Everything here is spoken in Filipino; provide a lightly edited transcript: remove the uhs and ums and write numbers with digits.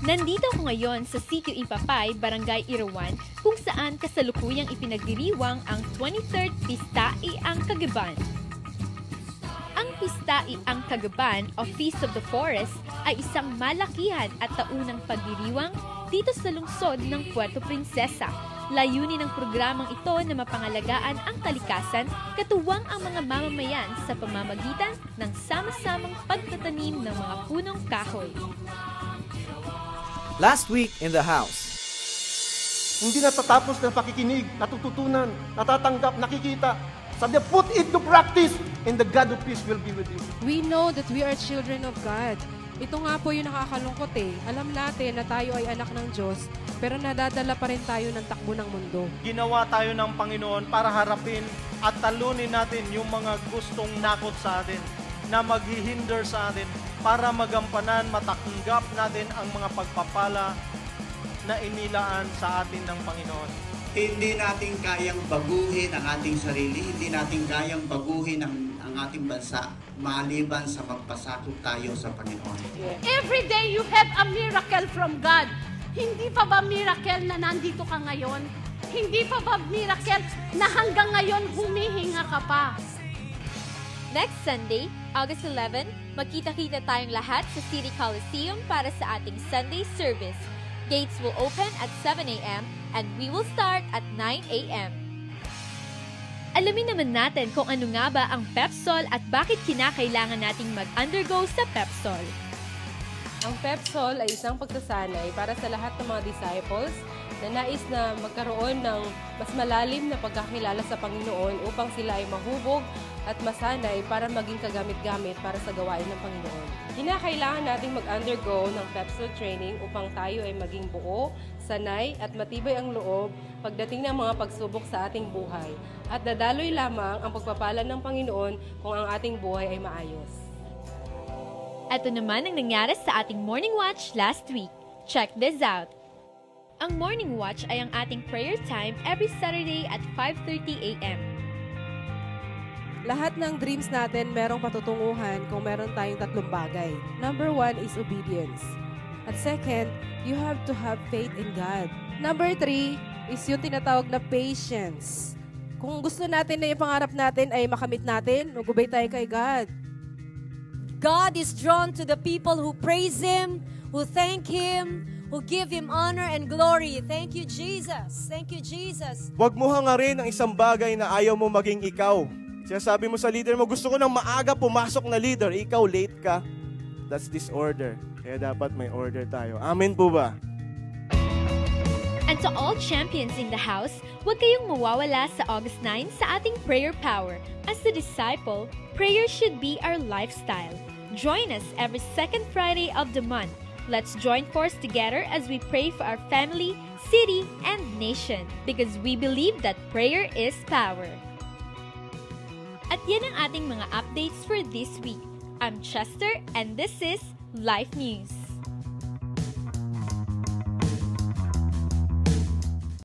Nandito ako ngayon sa Sitio Impapay, Barangay Irawan, kung saan kasalukuyang ipinagdiriwang ang 23rd Pistae ang Kagaban. Ang Pistae ang Kagaban o Feast of the Forest ay isang malakihan at taunang pagdiriwang dito sa lungsod ng Puerto Princesa. Layunin ng programang ito na mapangalagaan ang kalikasan, katuwang ang mga mamamayan sa pamamagitan ng sama-samang pagtatanim ng mga punong kahoy. Last week in the house. Hindi natatapos ng pakikinig, natututunan, natatanggap, nakikita. Sabi, put it to practice and the God of peace will be with you. We know that we are children of God. Ito nga po yung nakakalungkot eh. Alam natin na tayo ay anak ng Diyos, pero nadadala pa rin tayo ng takbo ng mundo. Ginawa tayo ng Panginoon para harapin at talunin natin yung mga gustong nakot sa atin, na maghihinder sa atin, para magampanan, matanggap natin ang mga pagpapala na inilaan sa atin ng Panginoon. Hindi natin kayang baguhin ang ating sarili, hindi natin kayang baguhin ang ating bansa maliban sa magpasakop tayo sa Panginoon. Every day you have a miracle from God. Hindi pa ba miracle na nandito ka ngayon? Hindi pa ba miracle na hanggang ngayon humihinga ka pa? Next Sunday, August 11, magkita-kita tayong lahat sa City Coliseum para sa ating Sunday service. Gates will open at 7 a.m. and we will start at 9 a.m. Alamin naman natin kung ano nga ba ang Pepsol at bakit kinakailangan nating mag-undergo sa Pepsol. Ang Pepsol ay isang pagsasanay para sa lahat ng mga disciples na nais na magkaroon ng mas malalim na pagkakilala sa Panginoon upang sila ay mahubog at masanay para maging kagamit-gamit para sa gawain ng Panginoon. Kinakailangan nating mag-undergo ng Pepsol training upang tayo ay maging buo, sanay at matibay ang loob pagdating ng mga pagsubok sa ating buhay. At dadaloy lamang ang pagpapala ng Panginoon kung ang ating buhay ay maayos. Ito naman ang nangyari sa ating Morning Watch last week. Check this out. Ang Morning Watch ay ang ating prayer time every Saturday at 5:30 a.m. Lahat ng dreams natin merong patutunguhan kung meron tayong tatlong bagay. Number 1 is obedience. At second, you have to have faith in God. Number 3 is yung tinatawag na patience. Kung gusto natin na yung pangarap natin ay makamit natin, magubay tayo kay God. God is drawn to the people who praise Him, who thank Him, who give Him honor and glory. Thank you, Jesus. Thank you, Jesus. Huwag mo hangarin ang isang bagay na ayaw mo maging ikaw. Sinasabi mo sa leader mo, gusto ko ng maaga pumasok na leader, ikaw late ka. That's disorder. Kaya dapat may order tayo. Amen po ba? And to all champions in the house, huwag kayong mawawala sa August 9 sa ating prayer power. As a disciple, prayer should be our lifestyle. Join us every second Friday of the month. Let's join force together as we pray for our family, city, and nation because we believe that prayer is power. At yan ang ating mga updates for this week. I'm Chester and this is Life News.